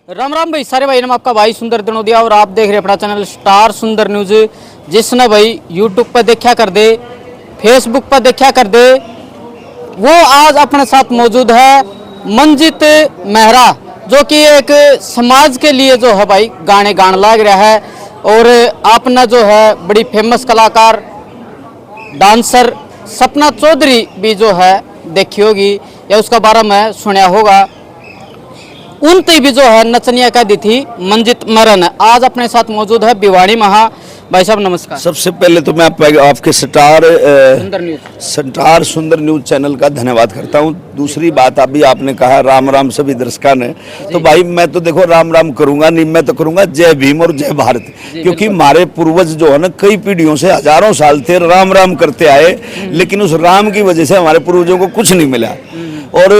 राम राम भाई सारे भाई, नाम आपका भाई सुंदर दिनोदिया और आप देख रहे हैं अपना चैनल स्टार सुंदर न्यूज। जिसने भाई यूट्यूब पर देखा कर दे, फेसबुक पर देखा कर दे, वो आज अपने साथ मौजूद है मंजित मेहरा, जो कि एक समाज के लिए जो है भाई गाने गाने लग रहा है। और आपने जो है बड़ी फेमस कलाकार डांसर सपना चौधरी भी जो है देखी होगी या उसका बारे में सुना होगा। उनते भी जो है नचनिया कह दी थी मंजित मरन आज अपने साथ मौजूद है भिवाड़ी महा। भाई साहब नमस्कार। सबसे पहले तो मैं आपके स्टार सुंदर न्यूज चैनल का धन्यवाद करता हूं। दूसरी बात अभी आपने कहा राम राम सभी दर्शकों ने, तो भाई मैं तो देखो राम राम करूंगा नहीं, मैं तो करूंगा जय भीम और जय भारत, क्योंकि हमारे पूर्वज जो है ना कई पीढ़ियों से हजारों साल थे राम राम करते आए, लेकिन उस राम की वजह से हमारे पूर्वजों को कुछ नहीं मिला। और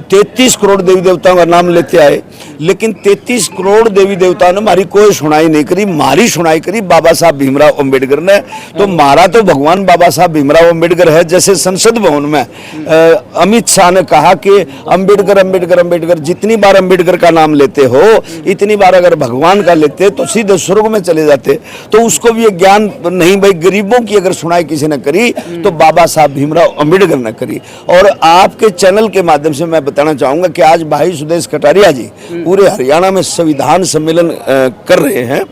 33 करोड़ देवी देवताओं का नाम लेते आए, लेकिन 33 करोड़ देवी देवताओं ने हमारी कोई सुनाई नहीं करी। हमारी सुनाई करी बाबा साहब भीमराव अंबेडकर ने। तो हमारा तो भगवान बाबा साहब भीमराव अंबेडकर है। जैसे संसद भवन में अमित शाह ने कहा कि अंबेडकर अंबेडकर अंबेडकर, जितनी बार अंबेडकर का नाम लेते हो इतनी बार अगर भगवान का लेते तो सीधे स्वर्ग में चले जाते। तो उसको भी एक ज्ञान नहीं, भाई गरीबों की अगर सुनाई किसी ने करी तो बाबा साहब भीमराव अंबेडकर ने करी। और आपके चैनल के माध्यम से मैं बताना चाहूंगा कि आज भाई सुदेश कटारिया जी पूरे हरियाणा में संविधान सम्मेलन कर रहे हैं।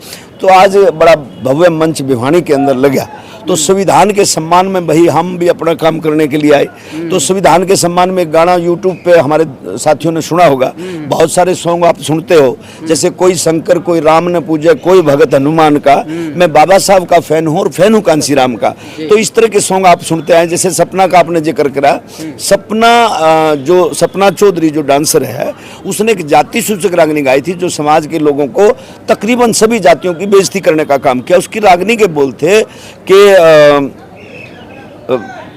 तो आज बड़ा भव्य मंच भिवाड़ी के अंदर लगा। तो संविधान के सम्मान में भाई हम भी अपना काम करने के लिए आए। तो संविधान के सम्मान में गाना यूट्यूब पे हमारे साथियों ने सुना होगा, बहुत सारे सॉन्ग आप सुनते हो, जैसे कोई शंकर कोई राम ने पूजे कोई भगत हनुमान का। मैं बाबा साहब का फैन हूँ और फैन हूँ कांसी राम का। तो इस तरह के सॉन्ग आप सुनते हैं। जैसे सपना का आपने जिक्र करा, सपना चौधरी जो डांसर है उसने एक जाति सूचक रागनी गाई थी जो समाज के लोगों को तकरीबन सभी जातियों की बेइज्जती करने का काम किया। उसकी रागनी के बोल थे कि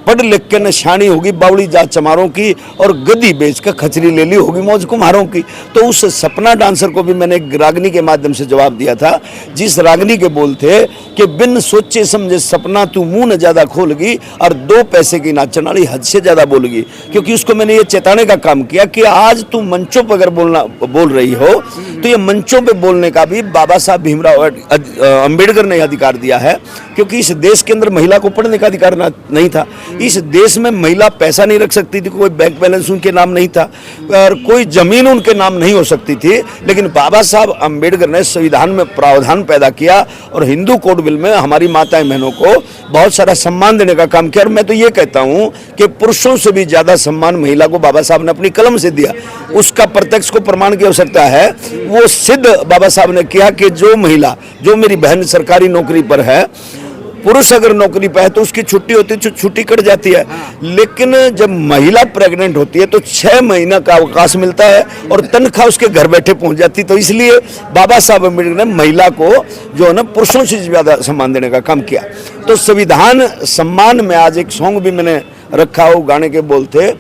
पढ़ लिख के निशानी होगी बावड़ी जात चमारों की और गद्दी बेच कर खचरी ले ली होगी मौज कुम्हारों की। तो उस सपना डांसर को भी मैंने एक रागनी के माध्यम से जवाब दिया था, जिस रागनी के बोल थे कि बिन सोचे समझे सपना तू मुंह न ज्यादा खोलगी और 2 पैसे की नाचन वाली हद से ज्यादा बोलगी। क्योंकि उसको मैंने ये चेताने का काम किया कि आज तू मंचों पर अगर बोल रही हो तो ये मंचों पर बोलने का भी बाबा साहब भीमराव अंबेडकर ने अधिकार दिया है। क्योंकि इस देश के अंदर महिला को पढ़ने का अधिकार नहीं था। इस देश में महिला पैसा नहीं रख सकती थी, कोई बैंक बैलेंस उनके नाम नहीं था और कोई जमीन उनके नाम नहीं हो सकती थी। लेकिन बाबा साहब अंबेडकर ने संविधान में प्रावधान पैदा किया और हिंदू कोड बिल में हमारी माताएं बहनों को बहुत सारा सम्मान देने का काम किया। और मैं तो ये कहता हूं कि पुरुषों से भी ज्यादा सम्मान महिला को बाबा साहब ने अपनी कलम से दिया। उसका प्रत्यक्ष को प्रमाण की आवश्यकता है, वो सिद्ध बाबा साहब ने किया कि जो महिला, जो मेरी बहन सरकारी नौकरी पर है, पुरुष अगर नौकरी पे है तो उसकी छुट्टी होती है, छुट्टी कट जाती है। लेकिन जब महिला प्रेग्नेंट होती है तो 6 महीना का अवकाश मिलता है और तनख्वाह उसके घर बैठे पहुंच जाती। तो इसलिए बाबा साहब अम्बेडकर ने महिला को जो है ना पुरुषों से ज्यादा सम्मान देने का काम किया। तो संविधान सम्मान में आज एक सॉन्ग भी मैंने रखा हो, गाने के बोलते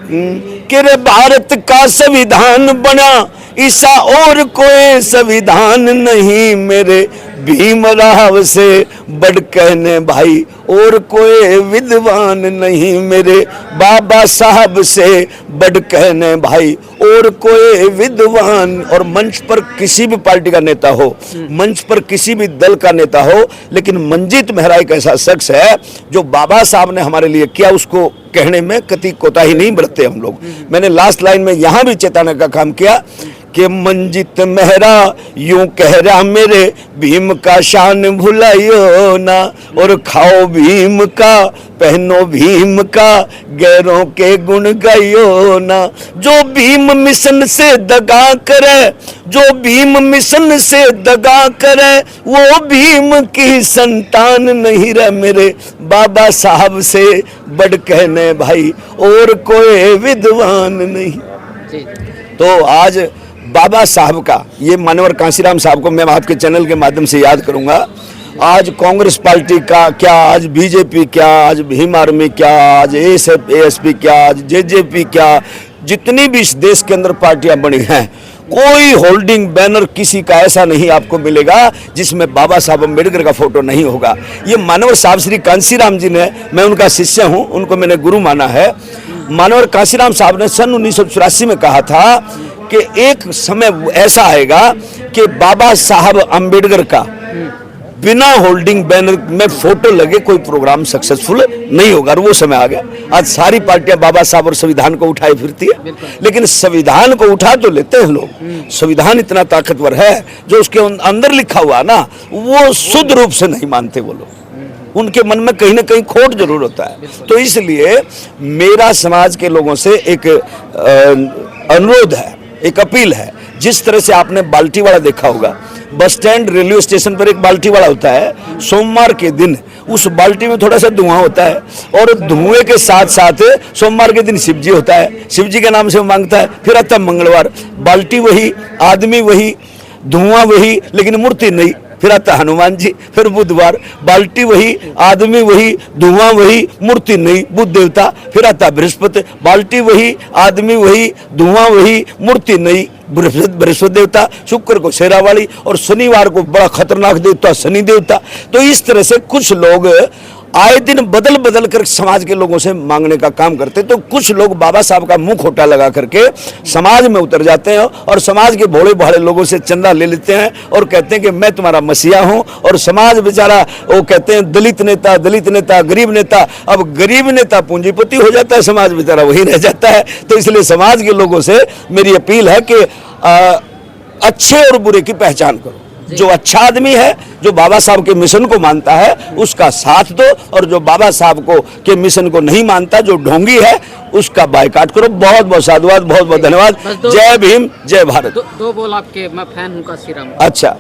कि रे भारत का संविधान बना ईसा और कोई संविधान नहीं, मेरे भीमराव से बढ़ कहने भाई और कोई विद्वान नहीं, मेरे बाबा साहब से बढ़ कहने भाई और कोई विद्वान। और मंच पर किसी भी पार्टी का नेता हो, मंच पर किसी भी दल का नेता हो, लेकिन मंजित मेहरा एक ऐसा शख्स है जो बाबा साहब ने हमारे लिए किया उसको कहने में कति कोताही नहीं बरतते हम लोग। मैंने लास्ट लाइन में यहां भी चेताने का काम किया कि मंजित मेहरा यूं कह रहा मेरे भीम का शान भुलाइयो ना, और खाओ भीम का पहनो भीम का गैरों के गुण गाइयो ना। जो भीम मिशन से दगा करे, जो भीम मिशन से दगा करे, वो भीम की संतान नहीं रहे, मेरे बाबा साहब से बढ़ कहने भाई और कोई विद्वान नहीं। तो आज बाबा साहब का, ये मानवर कांसीराम साहब को मैं आपके चैनल के माध्यम से याद करूंगा। आज कांग्रेस पार्टी का क्या, आज बीजेपी क्या, आज भीम आर्मी क्या, आज एएसपी क्या, आज जेजेपी क्या, जितनी भी इस देश के अंदर पार्टियां बनी हैं, कोई होल्डिंग बैनर किसी का ऐसा नहीं आपको मिलेगा जिसमें बाबा साहब अंबेडकर का फोटो नहीं होगा। ये मानवर साहब श्री कांसीराम जी ने, मैं उनका शिष्य हूं, उनको मैंने गुरु माना है। मानवर कांसीराम साहब ने सन 1984 में कहा था कि एक समय ऐसा आएगा कि बाबा साहब अम्बेडकर का बिना होल्डिंग बैनर में फोटो लगे कोई प्रोग्राम सक्सेसफुल नहीं होगा। और वो समय आ गया। आज सारी पार्टियां बाबा साहब और संविधान को उठाए फिरती है, लेकिन संविधान को उठा तो लेते हैं लोग। संविधान इतना ताकतवर है, जो उसके अंदर लिखा हुआ ना, वो शुद्ध रूप से नहीं मानते वो लोग। उनके मन में कहीं ना कहीं खोट जरूर होता है। तो इसलिए मेरा समाज के लोगों से एक अनुरोध है, एक अपील है। जिस तरह से आपने बाल्टी वाला देखा होगा, बस स्टैंड रेलवे स्टेशन पर एक बाल्टी वाला होता है। सोमवार के दिन उस बाल्टी में थोड़ा सा धुआं होता है, और धुएं के साथ साथ सोमवार के दिन शिवजी होता है, शिवजी के नाम से वो मांगता है। फिर आता मंगलवार, बाल्टी वही, आदमी वही, धुआं वही, लेकिन मूर्ति नहीं। फिर आता हनुमान जी। फिर बुधवार, बाल्टी वही, आदमी वही, धुआं वही, मूर्ति नहीं, बुद्ध देवता। फिर आता बृहस्पति, बाल्टी वही, आदमी वही, धुआं वही, मूर्ति नहीं, बृहस्पति देवता। शुक्र को शेरावाली, और शनिवार को बड़ा खतरनाक देवता शनि देवता। तो इस तरह से कुछ लोग आए दिन बदल बदल कर समाज के लोगों से मांगने का काम करते। तो कुछ लोग बाबा साहब का मुंह खोटा लगा करके समाज में उतर जाते हैं, और समाज के भोले भाले लोगों से चंदा ले लेते हैं, और कहते हैं कि मैं तुम्हारा मसीहा हूं। और समाज बेचारा, वो कहते हैं दलित नेता, दलित नेता, गरीब नेता। अब गरीब नेता पूंजीपति हो जाता है, समाज बेचारा वही रह जाता है। तो इसलिए समाज के लोगों से मेरी अपील है कि अच्छे और बुरे की पहचान करो। जो अच्छा आदमी है, जो बाबा साहब के मिशन को मानता है, उसका साथ दो, और जो बाबा साहब को के मिशन को नहीं मानता, जो ढोंगी है, उसका बायकाट करो। बहुत बहुत साधुवाद, बहुत बहुत धन्यवाद। जय भीम, जय भारत। दो बोल आपके, मैं फैन हूँ काशी राम। अच्छा,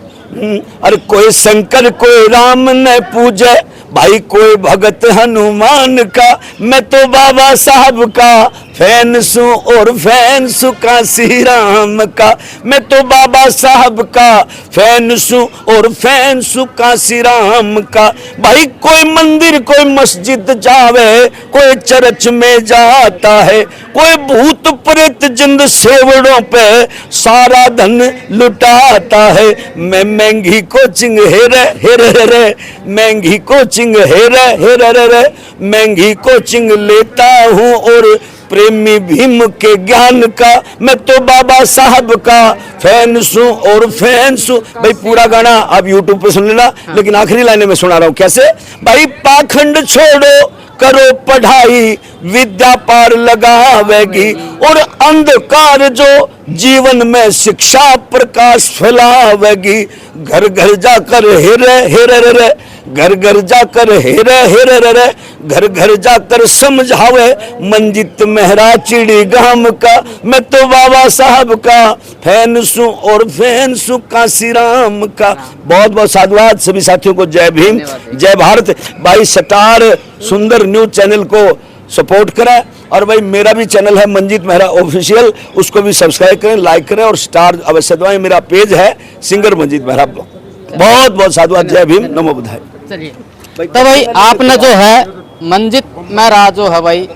अरे कोई शंकर कोई राम न पूजे भाई, कोई भगत हनुमान का। मैं तो बाबा साहब का फैन सू, और फैन सू काशी राम का। मैं तो बाबा साहब का फैन सू, और फैन सू काशी राम का। भाई कोई मंदिर कोई मस्जिद जावे, कोई चर्च में जाता है, कोई भूत प्रेत जिंद सेवड़ों पे सारा धन लुटाता है। मैं महंगी कोचिंग हेरे, महंगी कोचिंग हेरे, महंगी कोचिंग लेता हूँ, और प्रेमी भीम के ज्ञान का। मैं तो बाबा साहब का फैन सू, और फैन सू। भाई पूरा गाना आप यूट्यूब पे सुन लेना, लेकिन आखिरी लाइन में सुना रहा हूँ। कैसे? भाई पाखंड छोड़ो, करो पढ़ाई, विद्या पार लगावेगी, और अंधकार जो जीवन में शिक्षा प्रकाश फैलावेगी। घर घर जाकर हेरे हेरे, घर घर जाकर हेरे हेरे, घर घर जाकर समझावे मंजित मेहरा चिड़ी गाम का। मैं तो बाबा साहब का फैन सू, और फैन सू काशी राम का। बहुत बहुत साधुवाद सभी साथियों को। जय भीम, जय भारत। भाई स्टार सुंदर न्यूज चैनल को सपोर्ट करें, और भाई मेरा भी चैनल है मंजीत मेहरा ऑफिशियल, उसको भी सब्सक्राइब करें, लाइक करें, और स्टार अवश्य दबाएं। मेरा पेज है सिंगर मंजीत मेहरा। बहुत बहुत साधुवाद। जय भीम, नमो बुद्धाय। चलिए, तो भाई आपने जो है मंजीत मेहरा जो है भाई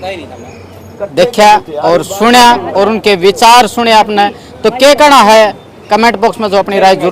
देखा और सुना, और उनके विचार सुने आपने, तो क्या कहना है कमेंट बॉक्स में जो अपनी राय